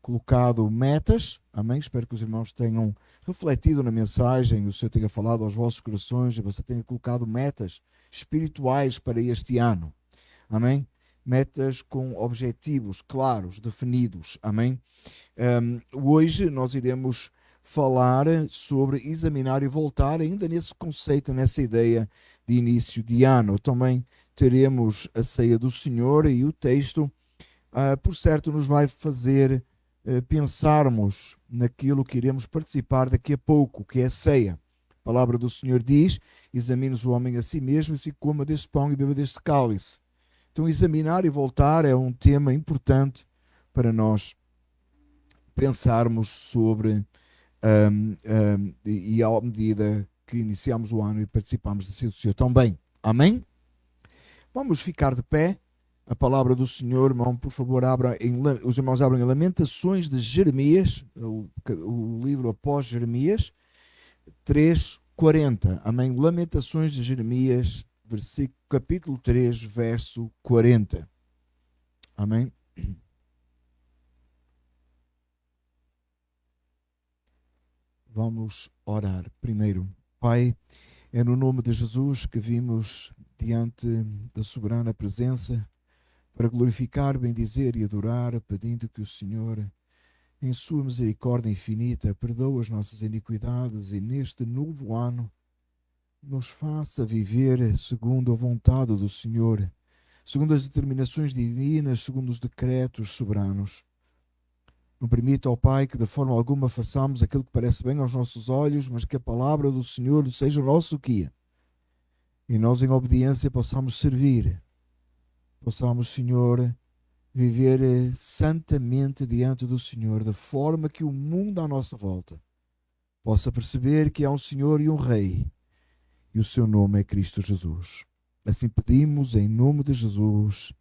colocado metas, amém? Espero que os irmãos tenham refletido na mensagem, o Senhor tenha falado aos vossos corações e você tenha colocado metas espirituais para este ano, amém? Metas com objetivos claros, definidos, amém? Hoje nós iremos falar sobre examinar e voltar, ainda nesse conceito, nessa ideia de início de ano. Também teremos a ceia do Senhor e o texto, por certo, nos vai fazer pensarmos naquilo que iremos participar daqui a pouco, que é a ceia. A palavra do Senhor diz: examine o homem a si mesmo e se coma deste pão e beba deste cálice. Então, examinar e voltar é um tema importante para nós pensarmos sobre e à medida que iniciamos o ano e participamos da ceia do Senhor também. Amém? Vamos ficar de pé. A palavra do Senhor, irmão, por favor, os irmãos abrem Lamentações de Jeremias, o livro após Jeremias, 3:40. Amém? Lamentações de Jeremias, capítulo 3, verso 40. Amém? Vamos orar primeiro. Pai, é no nome de Jesus que vimos diante da soberana presença para glorificar, bendizer e adorar, pedindo que o Senhor, em sua misericórdia infinita, perdoe as nossas iniquidades e neste novo ano nos faça viver segundo a vontade do Senhor, segundo as determinações divinas, segundo os decretos soberanos. Não permita, ó Pai, que de forma alguma façamos aquilo que parece bem aos nossos olhos, mas que a palavra do Senhor seja o nosso guia. E nós, em obediência, possamos servir. Possamos, Senhor, viver santamente diante do Senhor, de forma que o mundo à nossa volta possa perceber que há um Senhor e um Rei, e o seu nome é Cristo Jesus. Assim pedimos em nome de Jesus.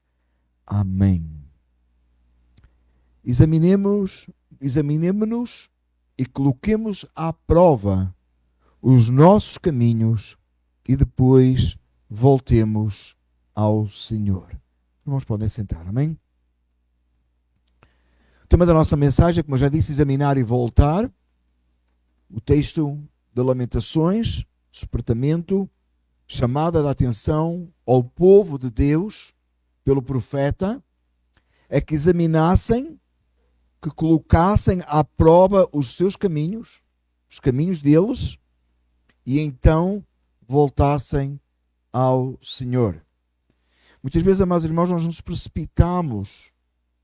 Amém. Examinemo-nos e coloquemos à prova os nossos caminhos e depois voltemos ao Senhor. Irmãos, podem sentar, amém? O tema da nossa mensagem, como eu já disse, examinar e voltar. O texto de Lamentações, despertamento, chamada de atenção ao povo de Deus pelo profeta, é que examinassem, que colocassem à prova os seus caminhos, os caminhos deles, e então voltassem ao Senhor. Muitas vezes, amados irmãos, nós nos precipitamos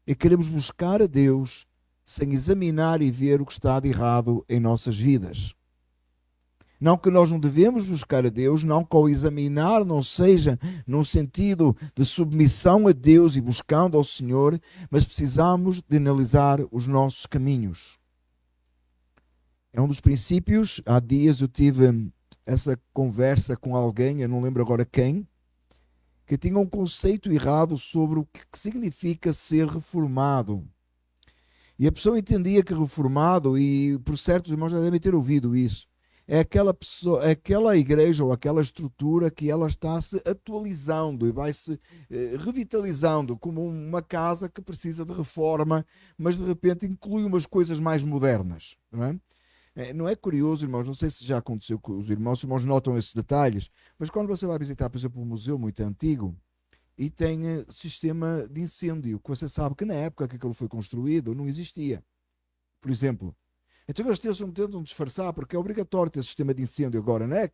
e queremos buscar a Deus sem examinar e ver o que está de errado em nossas vidas. Não que nós não devemos buscar a Deus, não que ao examinar não seja num sentido de submissão a Deus e buscando ao Senhor, mas precisamos de analisar os nossos caminhos. É um dos princípios. Há dias eu tive essa conversa com alguém, eu não lembro agora quem, que tinha um conceito errado sobre o que significa ser reformado. E a pessoa entendia que reformado, e por certo os irmãos já devem ter ouvido isso, é aquela pessoa, aquela igreja ou aquela estrutura que ela está se atualizando e vai se revitalizando, como uma casa que precisa de reforma, mas de repente inclui umas coisas mais modernas, não é? Não é curioso, irmãos? Não sei se já aconteceu com os irmãos notam esses detalhes, mas quando você vai visitar, por exemplo, um museu muito antigo e tem sistema de incêndio, que você sabe que na época que aquilo foi construído não existia, por exemplo. Então eles tentam disfarçar, porque é obrigatório ter sistema de incêndio agora, não é?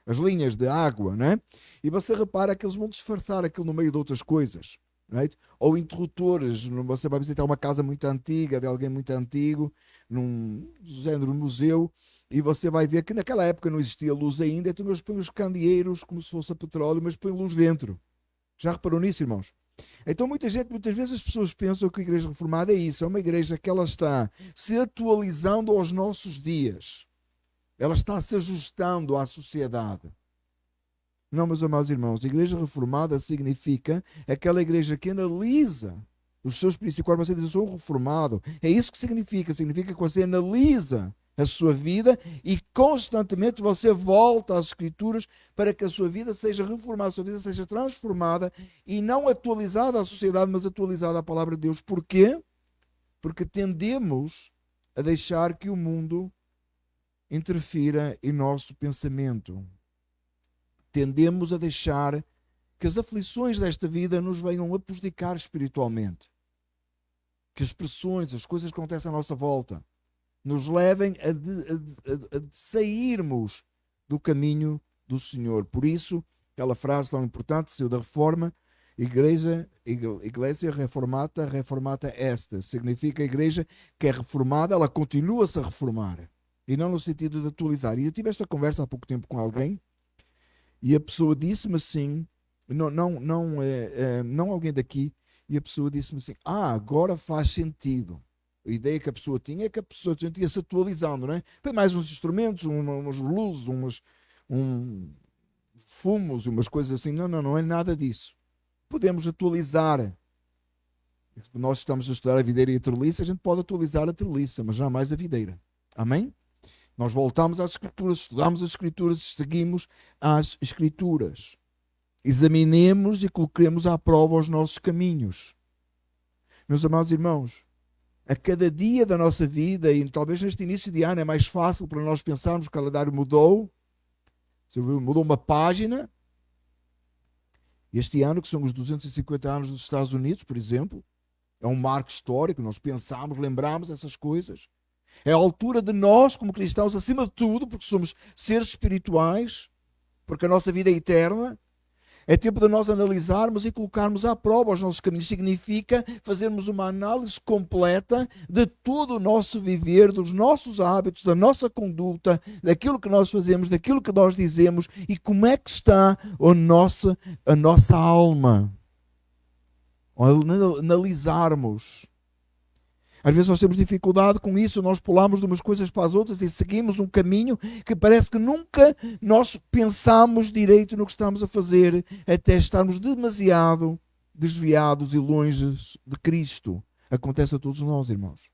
As linhas de água, não é? E você repara que eles vão disfarçar aquilo no meio de outras coisas. Right? Ou interruptores, você vai visitar uma casa muito antiga, de alguém muito antigo, num género museu, e você vai ver que naquela época não existia luz ainda, então eles põem os candeeiros como se fosse a petróleo, mas põem luz dentro. Já reparou nisso, irmãos? Então muitas vezes as pessoas pensam que a igreja reformada é isso, é uma igreja que ela está se atualizando aos nossos dias, ela está se ajustando à sociedade. Não, meus amados irmãos, a igreja reformada significa aquela igreja que analisa os seus princípios. Quando você diz, eu sou reformado, é isso que significa que você analisa a sua vida e constantemente você volta às Escrituras para que a sua vida seja reformada, a sua vida seja transformada e não atualizada à sociedade, mas atualizada à palavra de Deus. Porquê? Porque tendemos a deixar que o mundo interfira em nosso pensamento. Tendemos a deixar que as aflições desta vida nos venham a prejudicar espiritualmente. Que as pressões, as coisas que acontecem à nossa volta, nos levem a sairmos do caminho do Senhor. Por isso, aquela frase tão importante, saiu da Reforma, Iglesia reformata, reformata est. Significa a igreja que é reformada, ela continua-se a reformar. E não no sentido de atualizar. E eu tive esta conversa há pouco tempo com alguém, e a pessoa disse-me assim, não alguém daqui, e a pessoa disse-me assim, agora faz sentido. A ideia que a pessoa tinha é que a pessoa ia-se atualizando, não é? Foi mais uns instrumentos, umas luzes, uns fumos, umas coisas assim. Não é nada disso. Podemos atualizar. Nós estamos a estudar a videira e a treliça, a gente pode atualizar a treliça, mas jamais a videira. Amém? Nós voltamos às Escrituras, estudamos as Escrituras, seguimos as Escrituras. Examinemos e coloquemos à prova os nossos caminhos. Meus amados irmãos, a cada dia da nossa vida, e talvez neste início de ano é mais fácil para nós pensarmos que o calendário mudou, mudou uma página. Este ano, que são os 250 anos dos Estados Unidos, por exemplo, é um marco histórico, nós pensamos, lembramos essas coisas. É a altura de nós, como cristãos, acima de tudo, porque somos seres espirituais, porque a nossa vida é eterna. É tempo de nós analisarmos e colocarmos à prova os nossos caminhos. Significa fazermos uma análise completa de todo o nosso viver, dos nossos hábitos, da nossa conduta, daquilo que nós fazemos, daquilo que nós dizemos e como é que está a nossa alma. Analisarmos. Às vezes nós temos dificuldade com isso, nós pulamos de umas coisas para as outras e seguimos um caminho que parece que nunca nós pensamos direito no que estamos a fazer, até estarmos demasiado desviados e longe de Cristo. Acontece a todos nós, irmãos.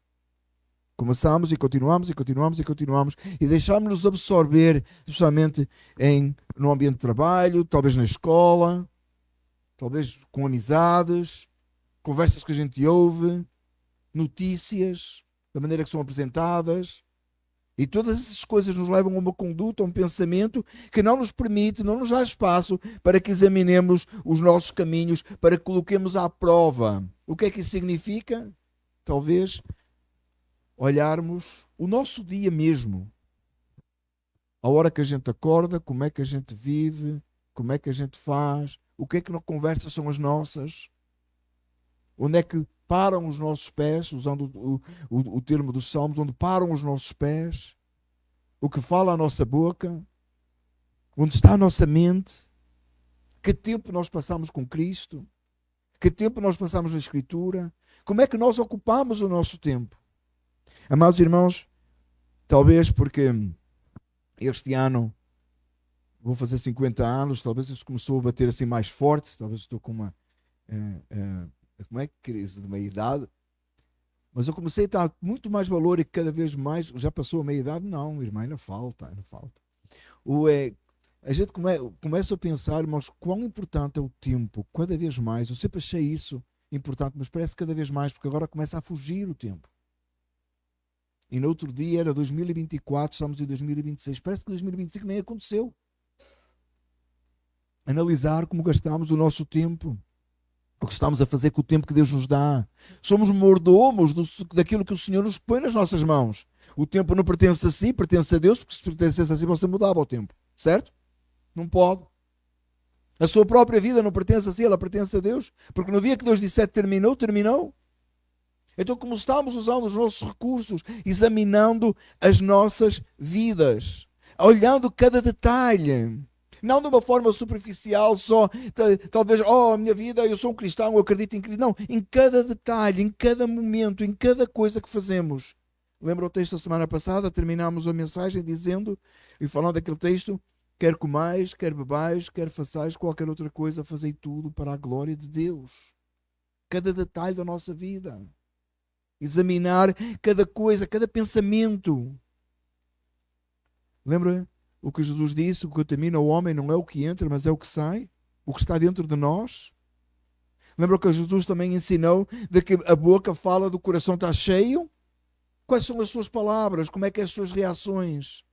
Começamos e continuamos e deixámos-nos absorver, especialmente no ambiente de trabalho, talvez na escola, talvez com amizades, conversas que a gente ouve, notícias, da maneira que são apresentadas, e todas essas coisas nos levam a uma conduta, a um pensamento que não nos permite, não nos dá espaço para que examinemos os nossos caminhos, para que coloquemos à prova. O que é que isso significa? Talvez olharmos o nosso dia mesmo, a hora que a gente acorda, como é que a gente vive, como é que a gente faz, o que é que conversas são as nossas, onde é que param os nossos pés, usando o termo dos Salmos, onde param os nossos pés, o que fala a nossa boca, onde está a nossa mente, que tempo nós passamos com Cristo, que tempo nós passamos na Escritura, como é que nós ocupamos o nosso tempo. Amados irmãos, talvez porque este ano vou fazer 50 anos, talvez isso começou a bater assim mais forte, talvez estou com uma... como é que crise de meia-idade, mas eu comecei a dar muito mais valor e cada vez mais, já passou a meia-idade? Não, irmã, ainda falta. A gente começa a pensar, irmãos, quão importante é o tempo, cada vez mais. Eu sempre achei isso importante, mas parece cada vez mais, porque agora começa a fugir o tempo. E no outro dia era 2024, estamos em 2026, parece que 2025 nem aconteceu. Analisar como gastamos o nosso tempo, o que estamos a fazer com o tempo que Deus nos dá. Somos mordomos daquilo que o Senhor nos põe nas nossas mãos. O tempo não pertence a si, pertence a Deus, porque se pertencesse a si você mudava o tempo, certo? Não pode. A sua própria vida não pertence a si, ela pertence a Deus, porque no dia que Deus disser terminou, terminou. Então, como estamos usando os nossos recursos, examinando as nossas vidas, olhando cada detalhe, não de uma forma superficial, só talvez, a minha vida, eu sou um cristão, eu acredito em Cristo. Não, em cada detalhe, em cada momento, em cada coisa que fazemos. Lembra o texto da semana passada? Terminámos a mensagem dizendo, e falando daquele texto, quer comais, quer bebais, quer façais qualquer outra coisa, fazei tudo para a glória de Deus. Cada detalhe da nossa vida. Examinar cada coisa, cada pensamento. Lembra o que Jesus disse? O que contamina o homem não é o que entra, mas é o que sai. O que está dentro de nós. Lembra que Jesus também ensinou de que a boca fala do coração está cheio? Quais são as suas palavras? Como é que é as suas reações?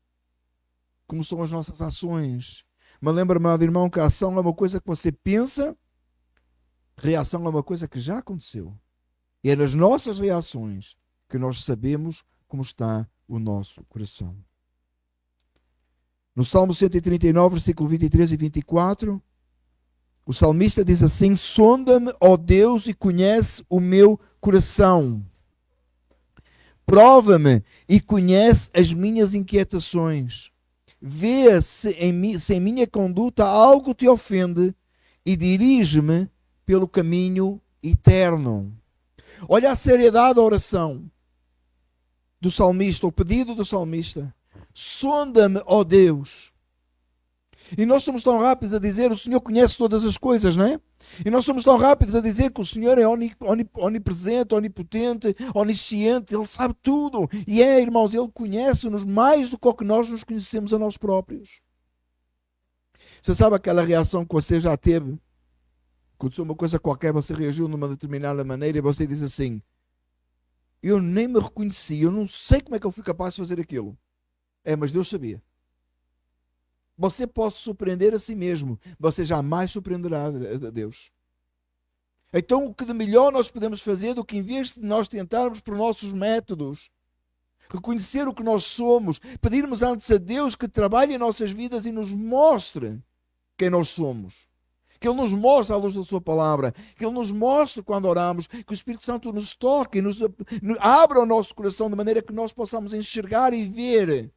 Como são as nossas ações? Mas lembra, meu irmão, que a ação é uma coisa que você pensa, reação é uma coisa que já aconteceu. E é nas nossas reações que nós sabemos como está o nosso coração. No Salmo 139, versículo 23 e 24, o salmista diz assim: sonda-me, ó Deus, e conhece o meu coração. Prova-me e conhece as minhas inquietações. Vê se em minha conduta algo te ofende e dirige-me pelo caminho eterno. Olha a seriedade da oração do salmista, o pedido do salmista. Sonda-me, ó Deus. E nós somos tão rápidos a dizer: o Senhor conhece todas as coisas, não é? E nós somos tão rápidos a dizer que o Senhor é onipresente, onipotente, onisciente, Ele sabe tudo. E irmãos, Ele conhece-nos mais do que nós nos conhecemos a nós próprios. Você sabe aquela reação que você já teve? Aconteceu uma coisa qualquer, você reagiu de uma determinada maneira e você diz assim: eu nem me reconheci, eu não sei como é que eu fui capaz de fazer aquilo. Mas Deus sabia. Você pode surpreender a si mesmo, você jamais surpreenderá a Deus. Então o que de melhor nós podemos fazer do que, em vez de nós tentarmos por nossos métodos reconhecer o que nós somos, pedirmos antes a Deus que trabalhe em nossas vidas e nos mostre quem nós somos. Que Ele nos mostre à luz da sua palavra, que Ele nos mostre quando oramos, que o Espírito Santo nos toque, abra o nosso coração de maneira que nós possamos enxergar e ver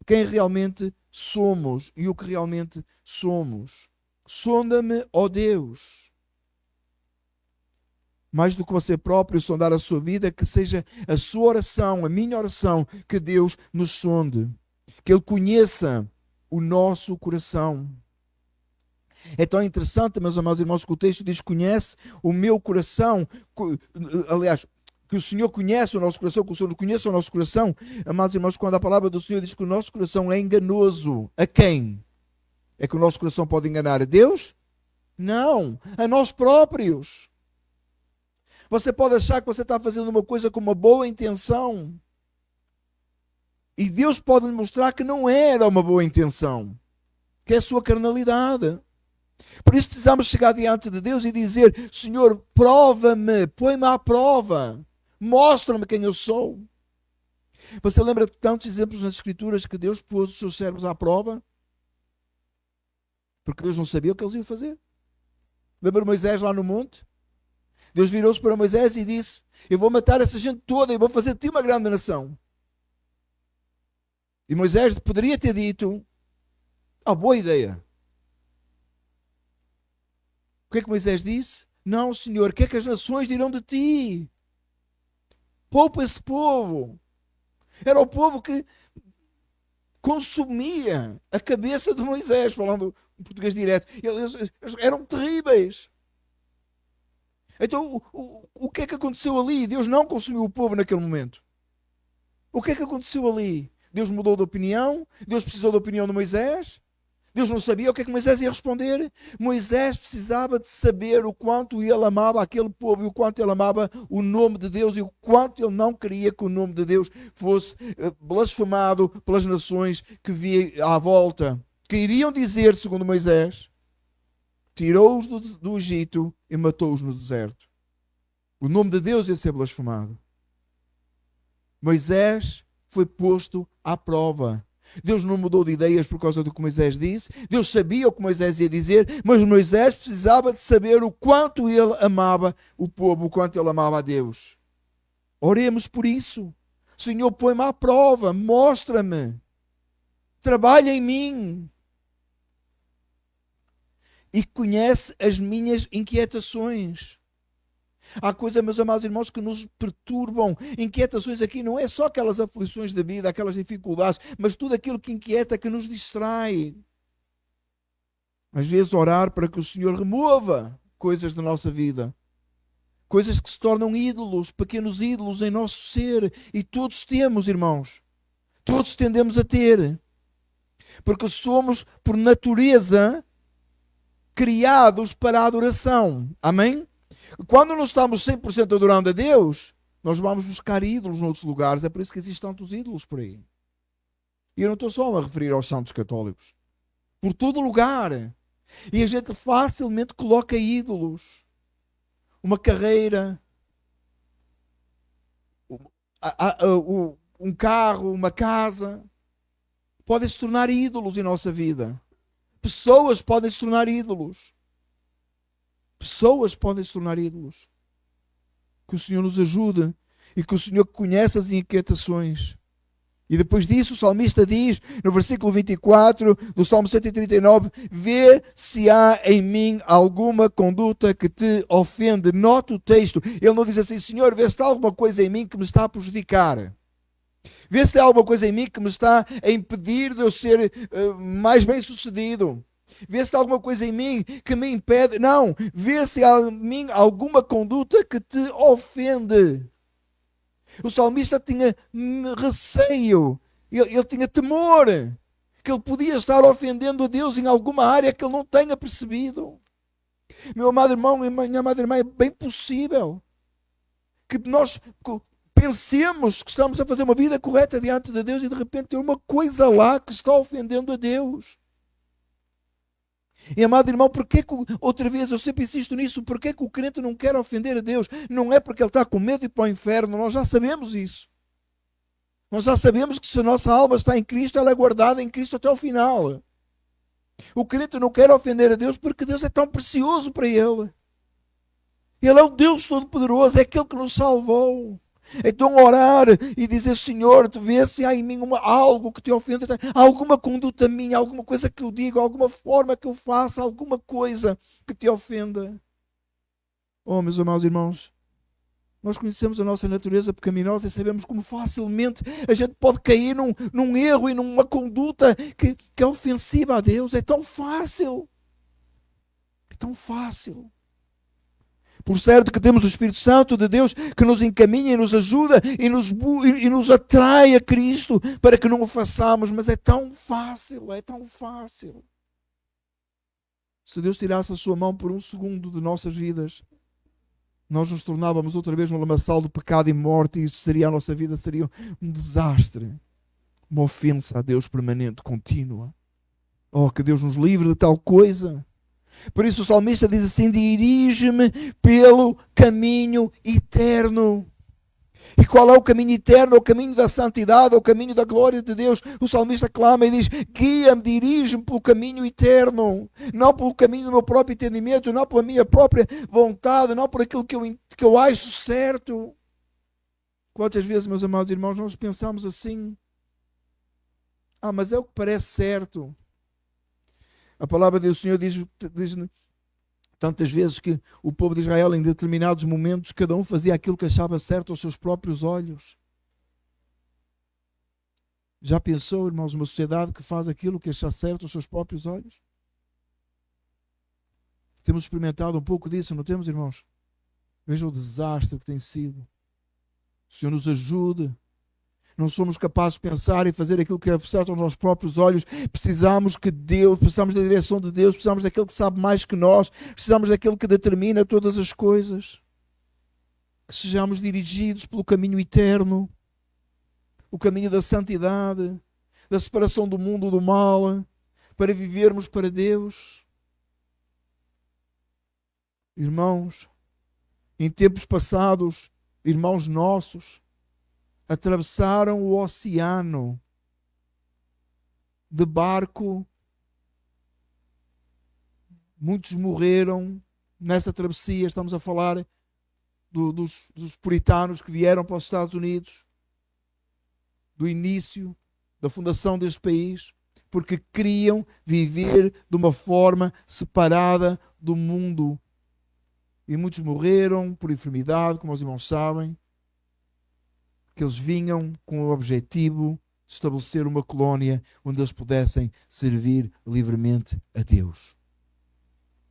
quem realmente somos e o que realmente somos. Sonda-me, ó Deus. Mais do que você próprio sondar a sua vida, que seja a sua oração, a minha oração, que Deus nos sonde. Que Ele conheça o nosso coração. É tão interessante, meus amados irmãos, que o texto diz: conhece o meu coração. Aliás, que o Senhor conhece o nosso coração, que o Senhor conhece o nosso coração. Amados irmãos, quando a palavra do Senhor diz que o nosso coração é enganoso, a quem? É que o nosso coração pode enganar a Deus? Não, a nós próprios. Você pode achar que você está fazendo uma coisa com uma boa intenção. E Deus pode lhe mostrar que não era uma boa intenção, que é a sua carnalidade. Por isso precisamos chegar diante de Deus e dizer: Senhor, prova-me, põe-me à prova, mostra-me quem eu sou. Você lembra de tantos exemplos nas Escrituras que Deus pôs os seus servos à prova? Porque Deus não sabia o que eles iam fazer. Lembra Moisés lá no monte? Deus virou-se para Moisés e disse: eu vou matar essa gente toda e vou fazer de ti uma grande nação. E Moisés poderia ter dito: boa ideia. O que é que Moisés disse? Não, Senhor, o que é que as nações dirão de ti? Poupa esse povo. Era o povo que consumia a cabeça de Moisés, falando em português direto. Eles eram terríveis. Então, o que é que aconteceu ali? Deus não consumiu o povo naquele momento. O que é que aconteceu ali? Deus mudou de opinião? Deus precisou da opinião de Moisés? Deus não sabia o que é que Moisés ia responder? Moisés precisava de saber o quanto ele amava aquele povo e o quanto ele amava o nome de Deus e o quanto ele não queria que o nome de Deus fosse blasfemado pelas nações que via à volta, que iriam dizer, segundo Moisés, tirou-os do Egito e matou-os no deserto. O nome de Deus ia ser blasfemado. Moisés foi posto à prova. Deus não mudou de ideias por causa do que Moisés disse. Deus sabia o que Moisés ia dizer, mas Moisés precisava de saber o quanto ele amava o povo, o quanto ele amava a Deus. Oremos por isso. Senhor, põe-me à prova, mostra-me, trabalha em mim e conhece as minhas inquietações. Há coisas, meus amados irmãos, que nos perturbam. Inquietações aqui não é só aquelas aflições da vida, aquelas dificuldades, mas tudo aquilo que inquieta, que nos distrai. Às vezes orar para que o Senhor remova coisas da nossa vida. Coisas que se tornam ídolos, pequenos ídolos em nosso ser. E todos temos, irmãos. Todos tendemos a ter. Porque somos, por natureza, criados para a adoração. Amém? Quando não estamos 100% adorando a Deus, nós vamos buscar ídolos noutros lugares. É por isso que existem tantos ídolos por aí. E eu não estou só a referir aos santos católicos. Por todo lugar. E a gente facilmente coloca ídolos. Uma carreira, um carro, uma casa, podem se tornar ídolos em nossa vida. Pessoas podem se tornar ídolos. Pessoas podem se tornar ídolos. Que o Senhor nos ajude e que o Senhor conheça as inquietações. E depois disso o salmista diz, no versículo 24 do Salmo 139, vê se há em mim alguma conduta que te ofende. Nota o texto. Ele não diz assim, Senhor, vê se há alguma coisa em mim que me está a prejudicar. Vê se há alguma coisa em mim que me está a impedir de eu ser mais bem sucedido. Vê se há alguma coisa em mim que me impede. Não, vê se há em mim alguma conduta que te ofende. O salmista tinha receio, ele tinha temor, que ele podia estar ofendendo a Deus em alguma área que ele não tenha percebido. Meu amado irmão e minha amada irmã, é bem possível que nós pensemos que estamos a fazer uma vida correta diante de Deus e de repente tem uma coisa lá que está ofendendo a Deus. E amado irmão, porquê que, outra vez, eu sempre insisto nisso, porquê que o crente não quer ofender a Deus? Não é porque ele está com medo de ir para o inferno, nós já sabemos isso. Nós já sabemos que se a nossa alma está em Cristo, ela é guardada em Cristo até o final. O crente não quer ofender a Deus porque Deus é tão precioso para ele. Ele é o Deus Todo-Poderoso, é aquele que nos salvou. Então orar e dizer, Senhor, tu vê se há em mim algo que te ofenda, alguma conduta minha, alguma coisa que eu digo, alguma forma que eu faça, alguma coisa que te ofenda. Oh, meus amados irmãos, nós conhecemos a nossa natureza pecaminosa e sabemos como facilmente a gente pode cair num erro e numa conduta que é ofensiva a Deus. É tão fácil. É tão fácil. Por certo que temos o Espírito Santo de Deus que nos encaminha e nos ajuda e nos atrai a Cristo para que não o façamos, mas é tão fácil, é tão fácil. Se Deus tirasse a sua mão por um segundo de nossas vidas, nós nos tornávamos outra vez no lamaçal do pecado e morte, e isso seria a nossa vida, seria um desastre, uma ofensa a Deus permanente, contínua. Oh, que Deus nos livre de tal coisa. Por isso o salmista diz assim, dirige-me pelo caminho eterno. E qual é o caminho eterno? O caminho da santidade, o caminho da glória de Deus. O salmista clama e diz, guia-me, dirige-me pelo caminho eterno. Não pelo caminho do meu próprio entendimento, não pela minha própria vontade, não por aquilo que eu acho certo. Quantas vezes, meus amados irmãos, nós pensamos assim, mas é o que parece certo. A palavra do Senhor diz tantas vezes que o povo de Israel, em determinados momentos, cada um fazia aquilo que achava certo aos seus próprios olhos. Já pensou, irmãos, uma sociedade que faz aquilo que acha certo aos seus próprios olhos? Temos experimentado um pouco disso, não temos, irmãos? Veja o desastre que tem sido. O Senhor nos ajude. Não somos capazes de pensar e fazer aquilo que é certo aos nossos próprios olhos. Precisamos da direção de Deus, precisamos daquele que sabe mais que nós, precisamos daquele que determina todas as coisas. Que sejamos dirigidos pelo caminho eterno, o caminho da santidade, da separação do mundo do mal, para vivermos para Deus. Irmãos, em tempos passados, irmãos nossos, atravessaram o oceano de barco. Muitos morreram nessa travessia. Estamos a falar dos puritanos que vieram para os Estados Unidos, do início da fundação deste país, porque queriam viver de uma forma separada do mundo. E muitos morreram por enfermidade, como os irmãos sabem, que eles vinham com o objetivo de estabelecer uma colónia onde eles pudessem servir livremente a Deus.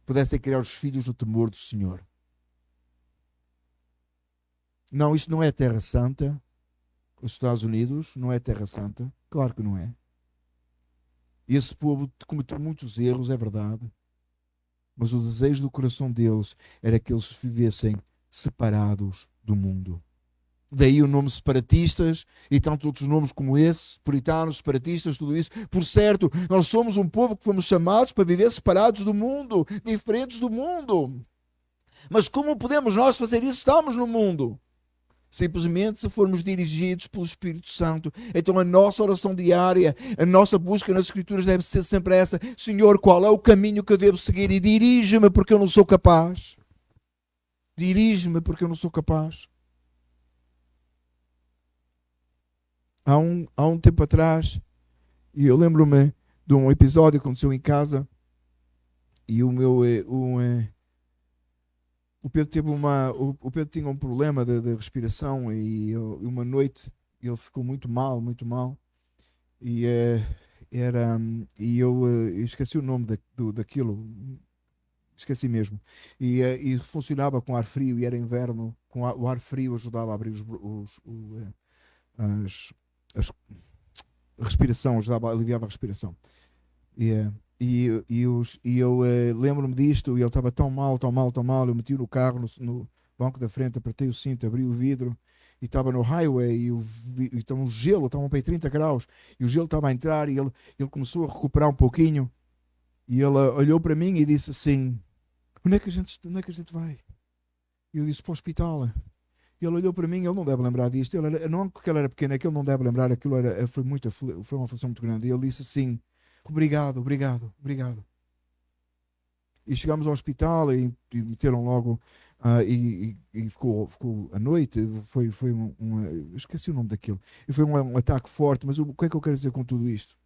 Pudessem criar os filhos no temor do Senhor. Não, isto não é Terra Santa. Os Estados Unidos não é Terra Santa. Claro que não é. Esse povo cometeu muitos erros, é verdade. Mas o desejo do coração deles era que eles vivessem separados do mundo. Daí o nome separatistas e tantos outros nomes como esse, puritanos, separatistas, tudo isso. Por certo, nós somos um povo que fomos chamados para viver separados do mundo, diferentes do mundo. Mas como podemos nós fazer isso? Estamos no mundo. Simplesmente se formos dirigidos pelo Espírito Santo. Então a nossa oração diária, a nossa busca nas Escrituras deve ser sempre essa: Senhor, qual é o caminho que eu devo seguir? E dirige-me porque eu não sou capaz. Dirige-me porque eu não sou capaz. Há um tempo atrás, e eu lembro-me de um episódio que aconteceu em casa, e o Pedro teve o Pedro tinha um problema de respiração, e uma noite ele ficou muito mal, e eu esqueci o nome daquilo, esqueci mesmo, e funcionava com ar frio, e era inverno, o ar frio ajudava a abrir a respiração, aliviava a respiração. E eu lembro-me disto, e ele estava tão mal, eu meti-o no carro, no banco da frente, apertei o cinto, abri o vidro, e estava no highway, e estava um gelo, estavam para aí 30 graus, e o gelo estava a entrar, e ele começou a recuperar um pouquinho, e ele olhou para mim e disse assim: onde é que a gente vai? E eu disse: para o hospital. E ele olhou para mim, ele não deve lembrar disto, não porque ele era pequeno, é que ele não deve lembrar, aquilo foi uma aflição muito grande. E ele disse assim: obrigado. E chegámos ao hospital e meteram logo, e ficou a noite, esqueci o nome daquilo, e foi um ataque forte. Mas o que é que eu quero dizer com tudo isto?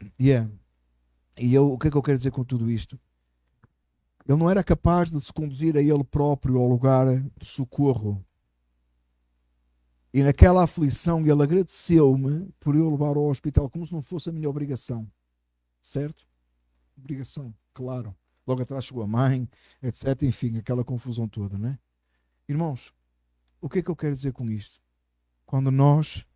O que é que eu quero dizer com tudo isto? Ele não era capaz de se conduzir a ele próprio ao lugar de socorro. E naquela aflição ele agradeceu-me por eu levar ao hospital, como se não fosse a minha obrigação. Certo? Obrigação, claro. Logo atrás chegou a mãe, etc. Enfim, aquela confusão toda, não é? Irmãos, o que é que eu quero dizer com isto? Quando nós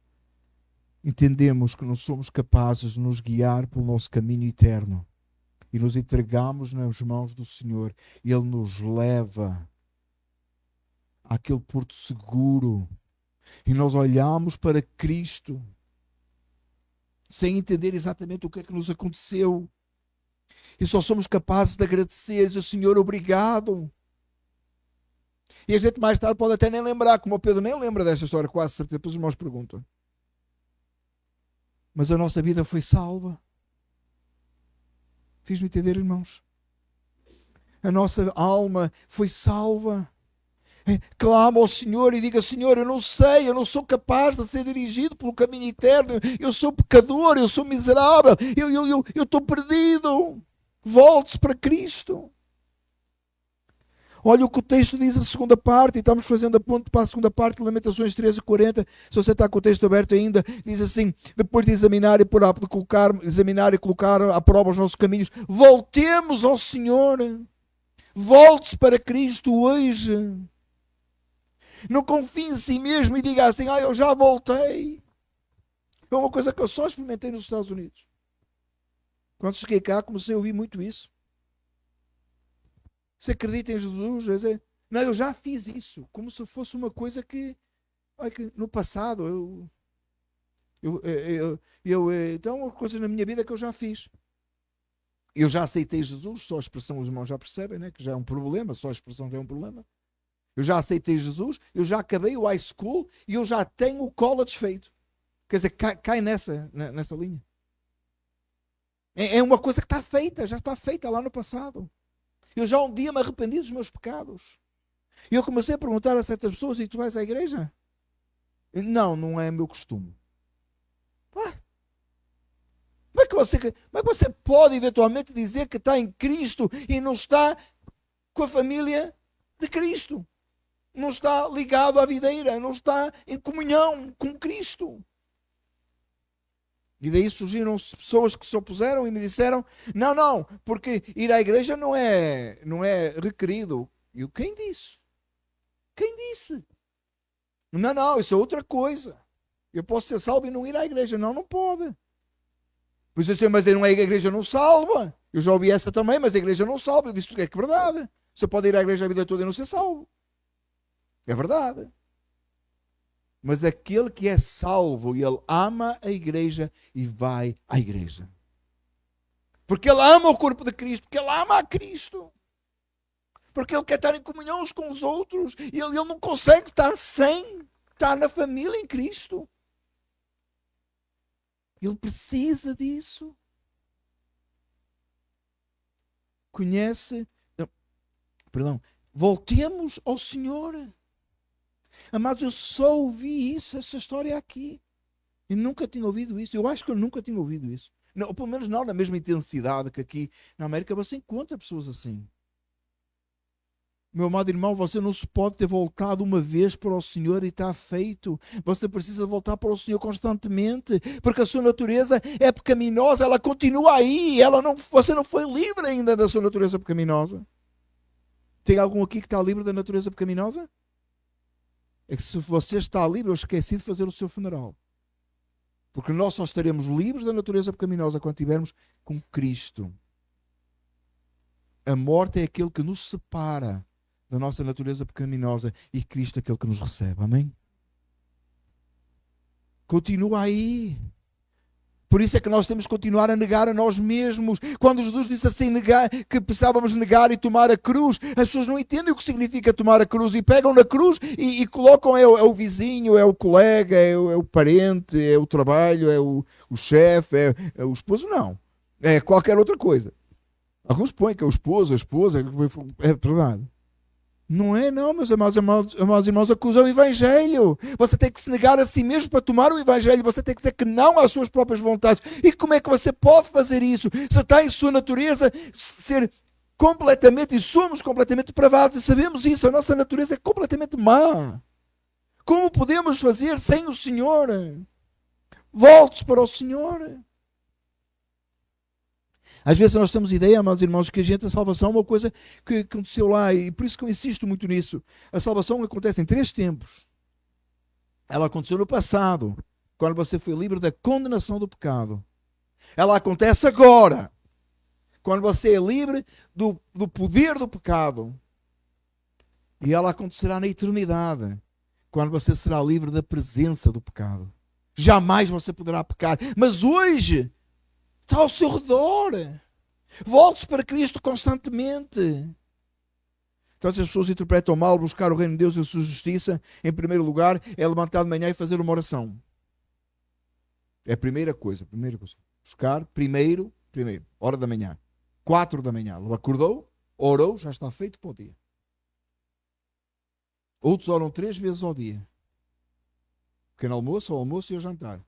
entendemos que não somos capazes de nos guiar pelo nosso caminho eterno, e nos entregamos nas mãos do Senhor, Ele nos leva àquele porto seguro, e nós olhamos para Cristo sem entender exatamente o que é que nos aconteceu, e só somos capazes de agradecer, dizer: Senhor, obrigado. E a gente mais tarde pode até nem lembrar, como o Pedro nem lembra desta história, quase certeza, depois os irmãos perguntam. Mas a nossa vida foi salva. Fiz-me entender, irmãos? A nossa alma foi salva. Clama ao Senhor e diga: Senhor, eu não sei, eu não sou capaz de ser dirigido pelo caminho eterno, eu sou pecador, eu sou miserável, eu estou perdido. Volte-se para Cristo. Olha o que o texto diz, a segunda parte, e estamos fazendo a ponto para a segunda parte de Lamentações 13:40. Se você está com o texto aberto ainda, diz assim: depois de examinar e colocar à prova os nossos caminhos, voltemos ao Senhor. Volte-se para Cristo hoje. Não confie em si mesmo e diga assim: eu já voltei. É uma coisa que eu só experimentei nos Estados Unidos. Quando cheguei cá, comecei a ouvir muito isso. Você acredita em Jesus? Não, eu já fiz isso. Como se fosse uma coisa que no passado então, coisas na minha vida que eu já fiz. Eu já aceitei Jesus, só a expressão os irmãos já percebem, né? Que já é um problema, só a expressão já é um problema. Eu já aceitei Jesus, eu já acabei o high school e eu já tenho o college feito. Quer dizer, cai nessa linha. É uma coisa que está feita, já está feita lá no passado. Eu já um dia me arrependi dos meus pecados. E eu comecei a perguntar a certas pessoas: e tu vais à igreja? Não é meu costume. Como é que você pode eventualmente dizer que está em Cristo e não está com a família de Cristo? Não está ligado à videira, não está em comunhão com Cristo. E daí surgiram pessoas que se opuseram e me disseram: não, porque ir à igreja não é requerido. E quem disse? Quem disse? Não, isso é outra coisa. Eu posso ser salvo e não ir à igreja. Não pode. Pois eu sei, mas a igreja não salva. Eu já ouvi essa também, mas a igreja não salva. Eu disse, é que é verdade. Você pode ir à igreja a vida toda e não ser salvo. É verdade. Mas aquele que é salvo, ele ama a igreja e vai à igreja. Porque ele ama o corpo de Cristo, porque ele ama a Cristo. Porque ele quer estar em comunhão uns com os outros. E ele não consegue estar sem estar na família em Cristo. Ele precisa disso. Conhece, perdão, voltemos ao Senhor. Amados, eu só ouvi isso, essa história aqui. E nunca tinha ouvido isso. Eu acho que eu nunca tinha ouvido isso. Não, ou pelo menos não na mesma intensidade que aqui na América você encontra pessoas assim. Meu amado irmão, você não se pode ter voltado uma vez para o Senhor e está feito. Você precisa voltar para o Senhor constantemente, porque a sua natureza é pecaminosa, ela continua aí, você não foi livre ainda da sua natureza pecaminosa. Tem algum aqui que está livre da natureza pecaminosa? É que se você está livre, eu esqueci de fazer o seu funeral. Porque nós só estaremos livres da natureza pecaminosa quando estivermos com Cristo. A morte é aquele que nos separa da nossa natureza pecaminosa e Cristo é aquele que nos recebe. Amém? Continua aí. Por isso é que nós temos que continuar a negar a nós mesmos. Quando Jesus disse assim, que precisávamos negar e tomar a cruz, as pessoas não entendem o que significa tomar a cruz e pegam na cruz e colocam, é o vizinho, é o colega, é o parente, é o trabalho, é o chefe, é o esposo. Não. É qualquer outra coisa. Alguns põem que é o esposo, a esposa, é verdade. Não é não, meus amados irmãos, acusa o Evangelho. Você tem que se negar a si mesmo para tomar o Evangelho. Você tem que dizer que não às suas próprias vontades. E como é que você pode fazer isso? Se está em sua natureza ser completamente, e somos completamente depravados, e sabemos isso, a nossa natureza é completamente má. Como podemos fazer sem o Senhor? Volte para o Senhor. Às vezes nós temos ideia, amados irmãos, que a salvação é uma coisa que aconteceu lá, e por isso que eu insisto muito nisso. A salvação acontece em 3 tempos. Ela aconteceu no passado, quando você foi livre da condenação do pecado. Ela acontece agora, quando você é livre do poder do pecado. E ela acontecerá na eternidade, quando você será livre da presença do pecado. Jamais você poderá pecar. Mas hoje está ao seu redor. Volte-se para Cristo constantemente. Então, se as pessoas interpretam mal, buscar o reino de Deus e a sua justiça, em primeiro lugar, é levantar de manhã e fazer uma oração. É a primeira coisa. Buscar primeiro, hora da manhã. 4 da manhã. Acordou, orou, já está feito para o dia. Outros oram 3 vezes ao dia. Pequeno almoço, ao almoço e ao jantar.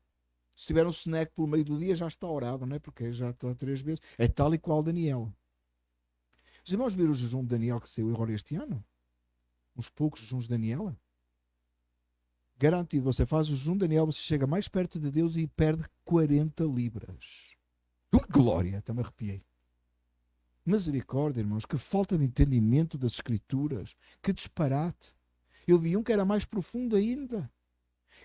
Se tiver um snack pelo meio do dia, já está orado, não é? Porque já está 3 vezes. É tal e qual Daniel. Os irmãos viram o jejum de Daniel que saiu agora este ano? Uns poucos jejuns de Daniel? Garantido, você faz o jejum de Daniel, você chega mais perto de Deus e perde 40 libras. Glória! Até me arrepiei. Misericórdia, irmãos, que falta de entendimento das Escrituras. Que disparate. Eu vi um que era mais profundo ainda.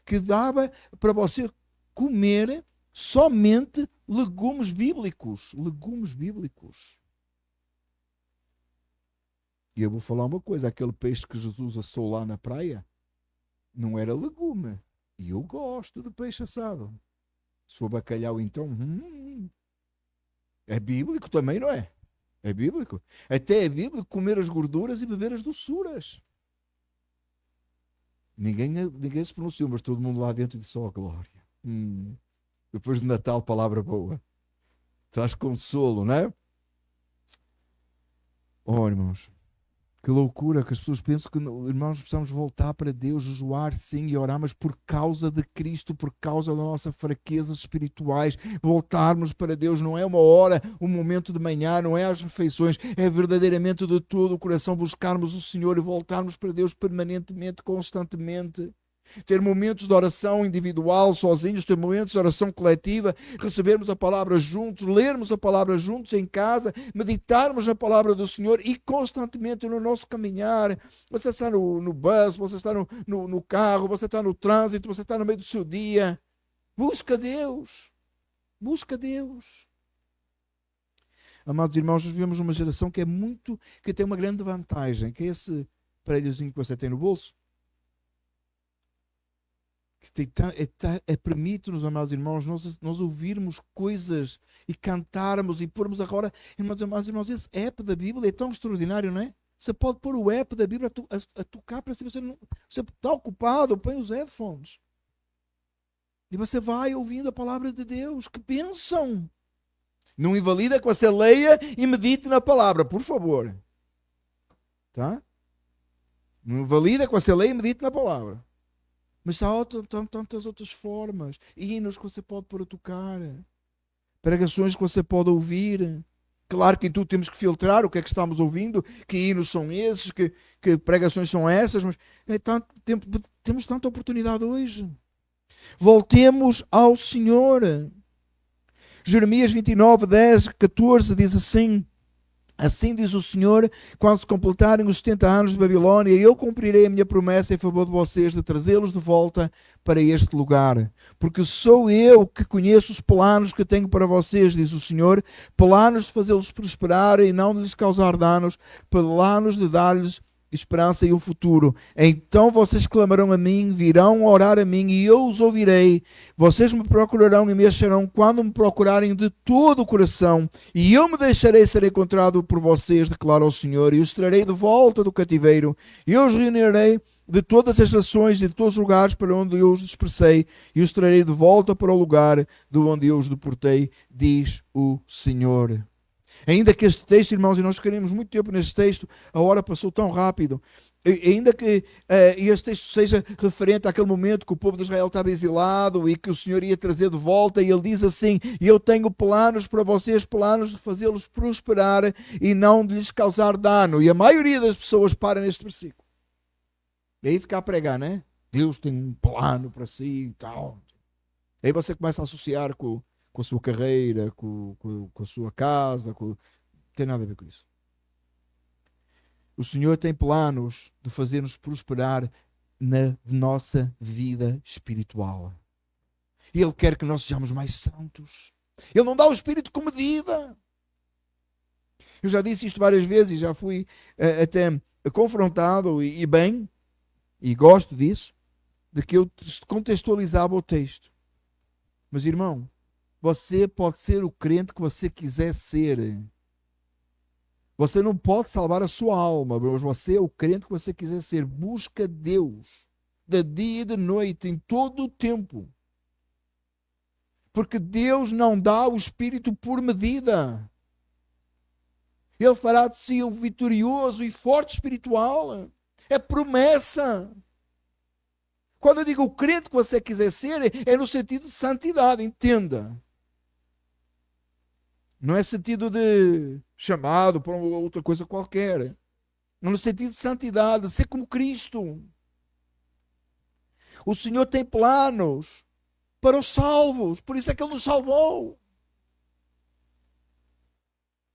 Que dava para você comer somente legumes bíblicos. Legumes bíblicos. E eu vou falar uma coisa. Aquele peixe que Jesus assou lá na praia não era legume. E eu gosto de peixe assado. Se for bacalhau, então... é bíblico também, não é? É bíblico. Até é bíblico comer as gorduras e beber as doçuras. Ninguém se pronunciou, mas todo mundo lá dentro disse, oh, glória. Depois de Natal, palavra boa. Traz consolo, não é? Oh, irmãos. Que loucura que as pessoas pensam que, irmãos, precisamos voltar para Deus, jejuar sim e orar, mas por causa de Cristo, por causa das nossas fraquezas espirituais, voltarmos para Deus não é uma hora, um momento de manhã, não é às refeições, é verdadeiramente de todo o coração buscarmos o Senhor e voltarmos para Deus permanentemente, constantemente. Ter momentos de oração individual, sozinhos, ter momentos de oração coletiva, recebermos a palavra juntos, lermos a palavra juntos em casa, meditarmos na palavra do Senhor e constantemente no nosso caminhar. Você está no bus, você está no carro, você está no trânsito, você está no meio do seu dia. Busca Deus. Busca Deus. Amados irmãos, nós vivemos numa geração que tem uma grande vantagem, que é esse aparelhozinho que você tem no bolso, que permite-nos, amados irmãos, nós ouvirmos coisas e cantarmos e pormos agora, amados irmãos, esse app da Bíblia é tão extraordinário, não é? Você pode pôr o app da Bíblia a tocar para si, você está ocupado, põe os headphones. E você vai ouvindo a palavra de Deus. Que bênção! Não invalida que você leia e medite na palavra, por favor. Tá? Não invalida que você leia e medite na palavra. Mas há tantas outras formas. Hinos que você pode pôr a tocar. Pregações que você pode ouvir. Claro que em tudo temos que filtrar o que é que estamos ouvindo. Que hinos são esses, que pregações são essas. Mas temos tanta oportunidade hoje. Voltemos ao Senhor. Jeremias 29, 10, 14 diz assim: assim diz o Senhor, quando se completarem os 70 anos de Babilônia, eu cumprirei a minha promessa em favor de vocês de trazê-los de volta para este lugar. Porque sou eu que conheço os planos que tenho para vocês, diz o Senhor, planos de fazê-los prosperar e não de lhes causar danos, planos de dar-lhes esperança e um futuro. Então vocês clamarão a mim, virão orar a mim e eu os ouvirei. Vocês me procurarão e me acharão quando me procurarem de todo o coração, e eu me deixarei ser encontrado por vocês, declara o Senhor, e os trarei de volta do cativeiro, e eu os reunirei de todas as nações e de todos os lugares para onde eu os dispersei, e os trarei de volta para o lugar de onde eu os deportei, diz o Senhor. Ainda que este texto, irmãos, e nós ficaremos muito tempo neste texto, a hora passou tão rápido, ainda que este texto seja referente àquele momento que o povo de Israel estava exilado e que o Senhor ia trazer de volta, e ele diz assim: eu tenho planos para vocês, planos de fazê-los prosperar e não de lhes causar dano. E a maioria das pessoas para neste versículo. E aí fica a pregar, né? Deus tem um plano para si e tal. Aí você começa a associar com a sua carreira, com a sua casa, não tem nada a ver com isso. O Senhor tem planos de fazer-nos prosperar na nossa vida espiritual. Ele quer que nós sejamos mais santos. Ele não dá o Espírito com medida. Eu já disse isto várias vezes e já fui até confrontado e bem, e gosto disso, de que eu contextualizava o texto. Mas, irmão, você pode ser o crente que você quiser ser. Você não pode salvar a sua alma, mas você é o crente que você quiser ser. Busca Deus de dia e de noite, em todo o tempo. Porque Deus não dá o Espírito por medida. Ele fará de si um vitorioso e forte espiritual. É promessa. Quando eu digo o crente que você quiser ser, é no sentido de santidade, entenda. Não é sentido de chamado para outra coisa qualquer. No sentido de santidade, de ser como Cristo. O Senhor tem planos para os salvos. Por isso é que Ele nos salvou.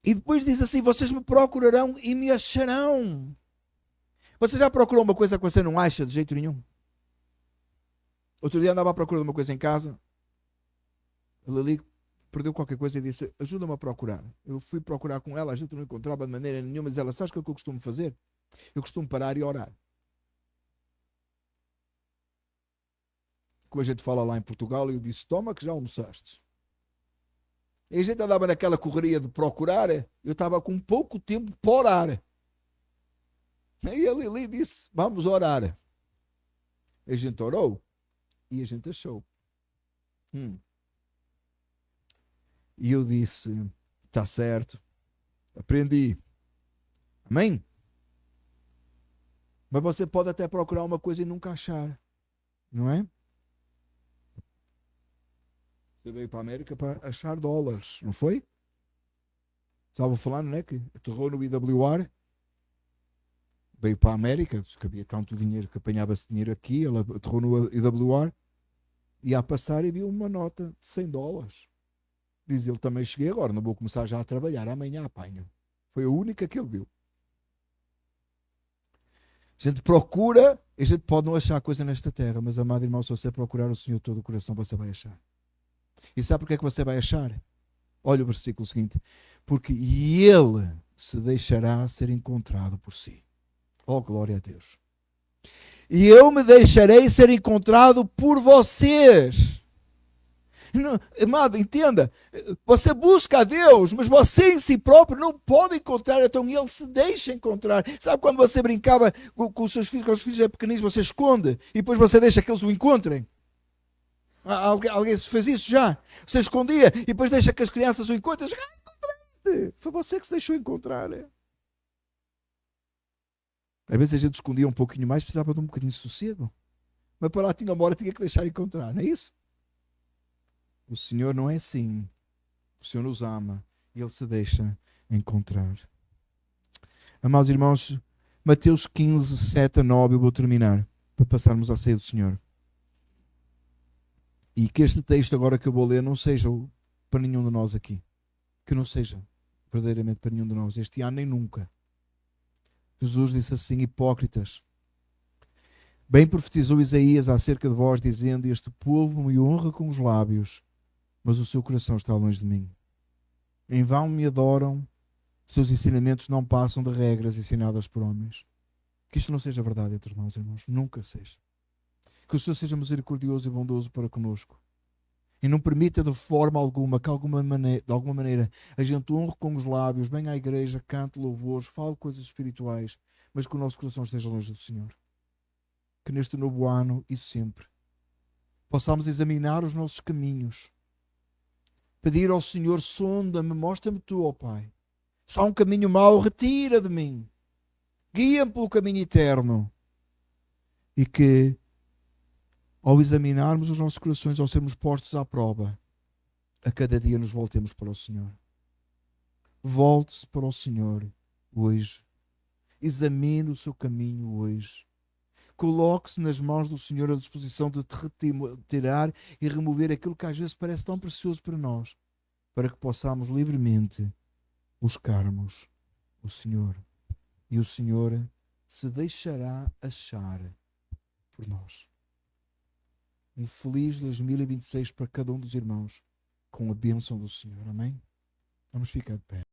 E depois diz assim: vocês me procurarão e me acharão. Você já procurou uma coisa que você não acha de jeito nenhum? Outro dia andava à procura de uma coisa em casa. Ele ali perdeu qualquer coisa e disse: ajuda-me a procurar. Eu fui procurar com ela, a gente não encontrava de maneira nenhuma, mas ela: sabes o que eu costumo fazer? Eu costumo parar e orar. Como a gente fala lá em Portugal, eu disse: toma que já almoçaste. E a gente andava naquela correria de procurar, eu estava com pouco tempo para orar. E ele ali disse: vamos orar. A gente orou e a gente achou. E eu disse: está certo, aprendi. Amém? Mas você pode até procurar uma coisa e nunca achar, não é? Você veio para a América para achar dólares, não foi? Estava falando, né, que aterrou no IWR, veio para a América, que havia tanto dinheiro que apanhava-se dinheiro aqui, ela aterrou no IWR, e a passar e viu uma nota de 100 dólares. Diz ele: também cheguei agora, não vou começar já a trabalhar, amanhã apanho. Foi a única que ele viu. A gente procura, e a gente pode não achar coisa nesta terra, mas, amado irmão, se você procurar o Senhor todo o coração, você vai achar. E sabe porque é que você vai achar? Olha o versículo seguinte. Porque ele se deixará ser encontrado por si. Oh, glória a Deus. E eu me deixarei ser encontrado por vocês. Não, amado, entenda, você busca a Deus, mas você em si próprio não pode encontrar, então ele se deixa encontrar. Sabe quando você brincava com os seus filhos, quando os filhos pequeninos, você esconde e depois você deixa que eles o encontrem? Alguém fez isso já? Você escondia e depois deixa que as crianças o encontrem. Encontrei-te! Foi você que se deixou encontrar. Às vezes a gente escondia um pouquinho mais, precisava de um bocadinho de sossego. Mas para lá tinha uma hora, tinha que deixar encontrar, não é isso? O Senhor não é assim. O Senhor nos ama e Ele se deixa encontrar. Amados irmãos, Mateus 15, 7 a 9, eu vou terminar, para passarmos à ceia do Senhor. E que este texto agora que eu vou ler não seja para nenhum de nós aqui. Que não seja verdadeiramente para nenhum de nós, este ano nem nunca. Jesus disse assim, hipócritas. Bem profetizou Isaías acerca de vós, dizendo, este povo me honra com os lábios, mas o seu coração está longe de mim. Em vão me adoram, seus ensinamentos não passam de regras ensinadas por homens. Que isto não seja verdade entre nós, irmãos. Nunca seja. Que o Senhor seja misericordioso e bondoso para conosco. E não permita de forma alguma, que de alguma maneira a gente honre com os lábios, venha à igreja, cante louvores, fale coisas espirituais, mas que o nosso coração esteja longe do Senhor. Que neste novo ano e sempre possamos examinar os nossos caminhos. Pedir ao Senhor, sonda-me, mostra-me tu, ó Pai. Se há um caminho mau, retira de mim. Guia-me pelo caminho eterno. E que, ao examinarmos os nossos corações, ao sermos postos à prova, a cada dia nos voltemos para o Senhor. Volte-se para o Senhor hoje. Examine o seu caminho hoje. Coloque-se nas mãos do Senhor à disposição de tirar e remover aquilo que às vezes parece tão precioso para nós, para que possamos livremente buscarmos o Senhor. E o Senhor se deixará achar por nós. Um feliz 2026 para cada um dos irmãos, com a bênção do Senhor. Amém? Vamos ficar de pé.